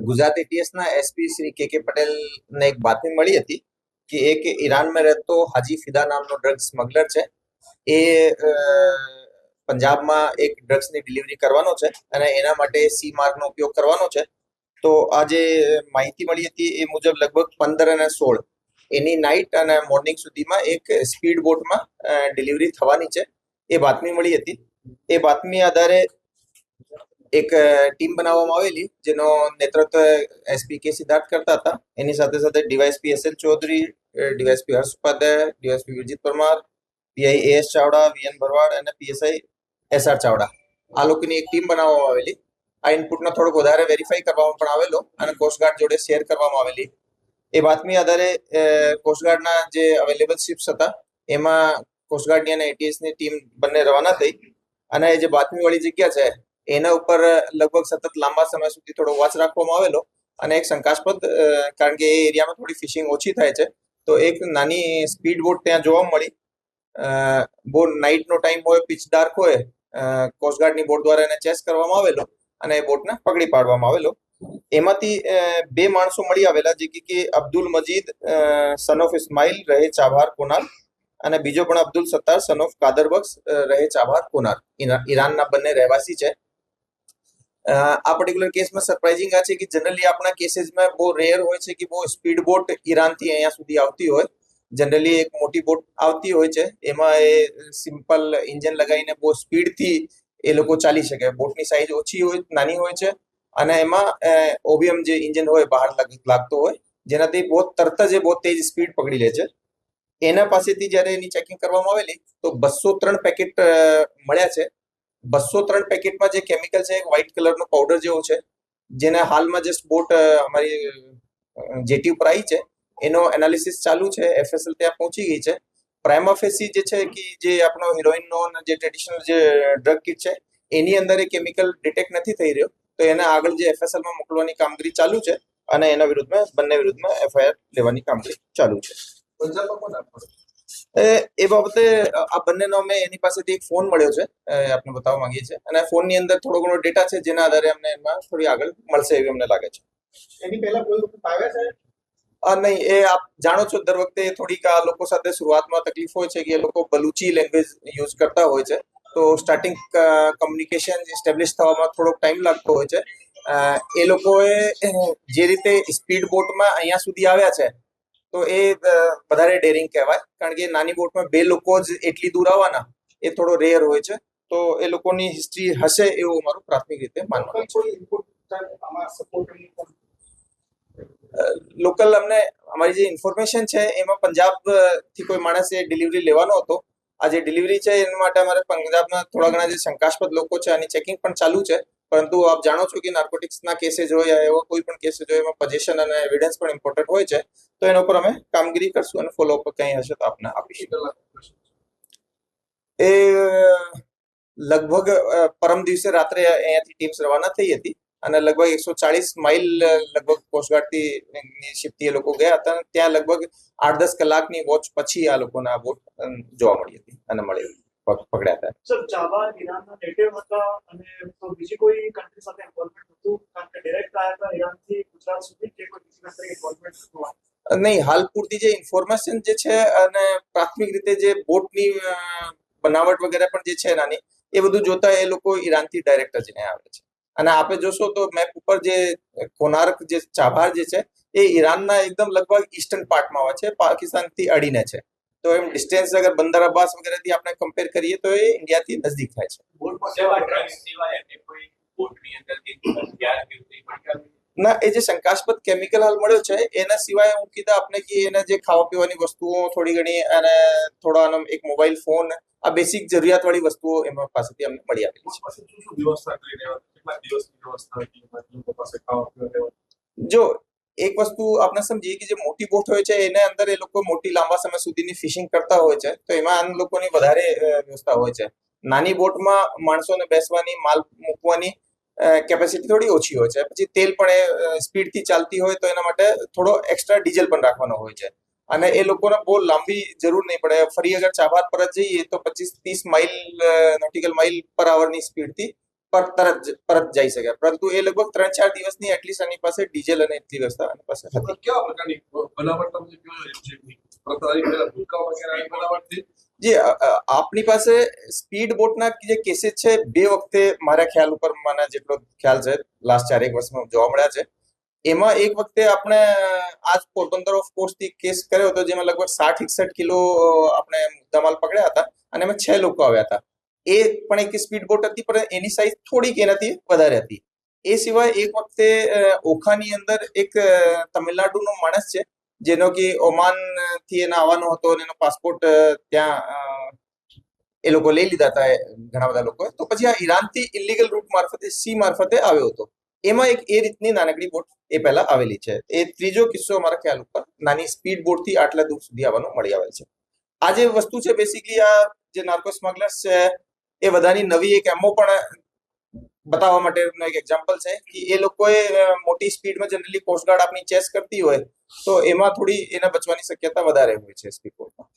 Gujarat એટીએસના SP Shri કે પટેલને એક બાતમી મળી હતી કે એક ઈરાનમાં રહેતો હાજી ફિદા નામનો ડ્રગ સ્મગલર છે. એ પંજાબમાં એક ડ્રગ્સની ડિલિવરી કરવાનો છે અને એના માટે સી માર્ગનો ઉપયોગ કરવાનો છે. તો આ જે માહિતી મળી હતી એ મુજબ લગભગ 15 અને 16 એની નાઇટ અને મોર્નિંગ સુધીમાં એક સ્પીડ બોટમાં ડિલિવરી થવાની છે એ બાતમી મળી હતી. એ બાતમી આધારે એક ટીમ બનાવવામાં આવેલી જેનો નેતૃત્વ એસપી કે સિદ્ધાર્થ કરતા હતા. એની સાથે સાથે DYSP S L Chaudhary, DYSP Harsh Upadhyay, DYSP Vijit Parmar, PI S Chavda, VN Bharwad અને પીએસઆઈ એસઆર ચાવડા, આ લોકોની એક ટીમ બનાવવામાં આવેલી. આ ઇનપુટનો થોડોક વધારે વેરીફાઈ કરવામાં પણ આવેલો અને કોસ્ટગાર્ડ જોડે શેર કરવામાં આવેલી. એ બાતમી આધારે કોસ્ટગાર્ડના જે અવેલેબલ શિપ્સ હતા એમાં કોસ્ટગાર્ડની અને એટીએસની ટીમ બંને રવાના થઈ અને જે બાતમીવાળી જગ્યા છે એના ઉપર લગભગ સતત લાંબા સમય સુધી થોડો વોચ રાખવામાં આવેલો અને એક શંકાસ્પદ, કારણ કે એ એરિયામાં થોડી ફિશિંગ ઓછી થાય છે, તો એક નાની સ્પીડ બોટ ત્યાં જોવા મળી. બહુ નાઇટનો ટાઈમ હોય, પિચ ડાર્ક હોય, કોસ્ટગાર્ડની બોટ દ્વારા એને ચેસ કરવામાં આવેલો અને એ બોટને પકડી પાડવામાં આવેલો. એમાંથી 2 માણસો મળી આવેલા જે કે અબ્દુલ મજીદ સન ઓફ ઇસ્માઇલ રહે ચાભાર કોનાર અને બીજો પણ અબ્દુલ સત્તાર સન ઓફ કાદરબક્ષ રહે ચાભાર કોનાર, ઈરાનના બંને રહેવાસી છે. આ પર્ટિક્યુલર કેસમાં સરપ્રાઇઝિંગ આ છે કે જનરલી આપણા કેસીસમાં બહુ રેર હોય છે કે બહુ સ્પીડ બોટ ઈરાનથી અહીંયા સુધી આવતી હોય. જનરલી એક મોટી બોટ આવતી હોય છે, એમાં એ સિમ્પલ ઇન્જિન લગાવીને બહુ સ્પીડથી એ લોકો ચાલી શકે. બોટની સાઇઝ ઓછી હોય, નાની હોય છે અને એમાં ઓબીએમ જે ઇન્જિન હોય બહાર લાગતો હોય, જેનાથી બહુ તરત જ એ બહુ તેજ સ્પીડ પકડી લે છે. એના પાસેથી જ્યારે એની ચેકિંગ કરવામાં આવેલી તો 203 પેકેટ મળ્યા છે. 203 પેકેટમાં જે કેમિકલ છે વ્હાઇટ કલરનો પાવડર જેવો છે, જેને હાલમાં જસ્ટ બોટ અમારી જેટી ઉપર આવી છે, એનો એનાલિસિસ ચાલુ છે. એફએસએલ ત્યાં પહોંચી ગઈ છે. પ્રાઇમા ફેસી જે છે કે જે આપણો હિરોઈનનો જે ટ્રેડિશનલ જે ડ્રગ કિટ છે એની અંદર એ કેમિકલ ડિટેક્ટ નથી થઈ રહ્યો, તો એને આગળ જે એફએસએલમાં મોકલવાની કામગીરી ચાલુ છે અને એના વિરુદ્ધમાં બંને વિરુદ્ધમાં એફઆઈઆર લેવાની કામગીરી ચાલુ છે. એ બાબતે આ બંનેનો અમે એની પાસેથી એક ફોન મળ્યો છે, આપને બતાવવા માંગીએ છીએ અને ફોનની અંદર થોડો ઘણો ડેટા છે જેના આધારે અમને એમાં થોડી આગળ મળશે એવી અમને લાગે છે. એની પહેલા કોઈ વખત આવ્યા છે? નહીં, એ આપ જાણો છો દર વખતે થોડીક આ લોકો સાથે શરૂઆતમાં તકલીફ હોય છે કે એ લોકો બલુચી લેંગ્વેજ યુઝ કરતા હોય છે, તો સ્ટાર્ટિંગ કમ્યુનિકેશન એસ્ટેબ્લિશ થવામાં થોડોક ટાઈમ લાગતો હોય છે. એ લોકોએ જે રીતે સ્પીડ બોટમાં અહીંયા સુધી આવ્યા છે તો એ વધારે ડેરિંગ કહેવાય, કારણ કે નાની બોટમાં 2 લોકો જ એટલી દૂર આવવાના એ થોડો રેર હોય છે. તો એ લોકોની હિસ્ટ્રી હશે એવું અમારું પ્રાથમિક રીતે માનવાનું છે. લોકલ અમને અમારી જે ઇન્ફોર્મેશન છે એમાં પંજાબથી કોઈ માણસે ડિલિવરી લેવાનો હતો. આ જે ડિલિવરી છે એના માટે અમારે પંજાબના થોડા ઘણા જે શંકાસ્પદ લોકો છે આની ચેકિંગ પણ ચાલુ છે, પરંતુ આપ જાણો છો કે નાર્કોટિક્સના કેसेस હોય યા એવા કોઈ પણ કેसेस હોય એમાં પોઝિશન અને એવિડન્સ પણ ઇમ્પોર્ટન્ટ હોય છે, તો એના ઉપર અમે કામગીરી કરશું અને ફોલોઅપ કંઈ હશે તો આપને આપીશું. એ લગભગ પરમ દિવસે રાત્રે અહીંયાથી ટીમ્સ રવાના થઈ હતી અને લગભગ 140 માઇલ લગભગ કોસ્ટગાર્ડથી શિપથી એ લોકો ગયા હતા. ત્યાં લગભગ 8-10 કલાકની વોચ પછી આ લોકોના બોટ જોવા મળી હતી અને પકડ્યા હતા. સર, ચાબાર ઈરાનના નેટિવ હતા અને તો બીજી કોઈ કન્ટ્રી સાથે ઇન્વોલ્વમેન્ટ હતું? કારણ કે ડાયરેક્ટ આવ્યા હતા ઈરાનથી ગુજરાત સુધી કે કોઈ બીજી કન્ટ્રી ઇન્વોલ્વમેન્ટ હતું? નહીં, હાલ પૂરતી જે ઇન્ફોર્મેશન જે છે અને પ્રાથમિક રીતે જે બોટની બનાવટ વગેરે પણ જે છે નાની, એ બધું જોતા એ લોકો ઈરાનથી ડાયરેક્ટ જ આવે છે. અને આપણે જોશો તો મેપ ઉપર જે કોનાર્ક જે ચાભાર જે છે એ ઈરાનના એકદમ લગભગ ઈસ્ટર્ન પાર્ટમાં આવે છે, પાકિસ્તાનથી અડીને છે. તો એમ ડિસ્ટન્સ અગર બંદર અબ્બાસ વગેરેથી આપણે કમ્પેર કરીએ તો એ ઇન્ડિયાથી નજદીક થાય છે. ના, એ જે શંકાસ્પદ કેમિકલ હાલ મળ્યો છે એના સિવાય હું કીધા આપને કે એના જે ખાવા પીવાની વસ્તુઓ થોડી ઘણી અને થોડા એક મોબાઈલ ફોન, આ બેસિક જરૂરિયાત વાળી વસ્તુઓ એમાં પાસેથી અમને મળી આવેલી છે. જો એક વસ્તુ આપણે સમજીએ કે જે મોટી બોટ હોય છે એના અંદર એ લોકો મોટી લાંબા સમય સુધીની ફિશિંગ કરતા હોય છે, તો એમાં આમ લોકોની વધારે વ્યવસ્થા હોય છે. નાની બોટમાં માણસોને બેસવાની, માલ મૂકવાની કેપેસિટી થોડી ઓછી હોય છે. પછી તેલ પણ એ સ્પીડથી ચાલતી હોય તો એના માટે થોડો એક્સ્ટ્રા ડીઝલ પણ રાખવાનો હોય છે અને એ લોકોને બહુ લાંબી જરૂર નહીં પડે. ફરી અગર ચાબાર પર જ જઈએ તો 25-30 માઇલ નોટિકલ માઇલ પર આવરની સ્પીડથી પરત જઈ શકે, પરંતુ એ લગભગ 3-4 દિવસની એટલીસ્ટ એની પાસે ડીઝલ અને એટલી વ્યવસ્થા એની પાસે હતી. કેવા પ્રકારની બનાવટ તમે કહ્યું પ્રતારિત ભૂલકા વગેરે આવી બનાવટ થઈ? જે આપણી પાસે સ્પીડ બોટના જે કેસીસ છે 2 વખતે મારા ખ્યાલ ઉપર મને જેટલો ખ્યાલ છે લાસ્ટ 4-1 વર્ષમાં જોવા મળ્યા છે. એમાં એક વખતે આપણે આજ પોરબંદર ઓફ કોસ્ટથી કેસ કર્યો હતો, જેમાં લગભગ 60-61 કિલો આપણે મુદ્દામાલ પકડ્યા હતા અને એમાં 6 લોકો આવ્યા હતા. એ પણ એક સ્પીડ બોટ હતી, પણ એની સાઈઝ થોડીક એનાથી વધારે હતી. એ સિવાય એક વખતે ઓખાની અંદર એક તમિલનાડુનો માણસ છે, જેનો કે ઓમાન થી એને આવવાનો હતો અને એનો પાસપોર્ટ ત્યાં એ લોકો લઈ લીધા હતા ઘણા બધા લોકો. તો પછી આ ઈરાનથી ઇલીગલ રૂટ મારફતે સી મારફતે આવ્યો હતો. એમાં એક એ રીતની નાનકડી બોટ એ પહેલા આવેલી છે. એ ત્રીજો કિસ્સો અમારા ખ્યાલ ઉપર નાની સ્પીડ બોટથી આટલા દૂર સુધી આવવાનું મળી આવેલ છે. આ જે વસ્તુ છે બેસિકલી આ જે નાર્કો સ્મગલર્સ છે એ બધાની નવી એક એમઓ પણ બતાવવા માટેનો એક એક્ઝામ્પલ છે કે એ લોકોએ મોટી સ્પીડમાં જનરલી કોસ્ટગાર્ડ આપણી ચેસ કરતી હોય તો એમાં થોડી એને બચવાની શક્યતા વધારે હોય છે સ્પીડ બોટમાં.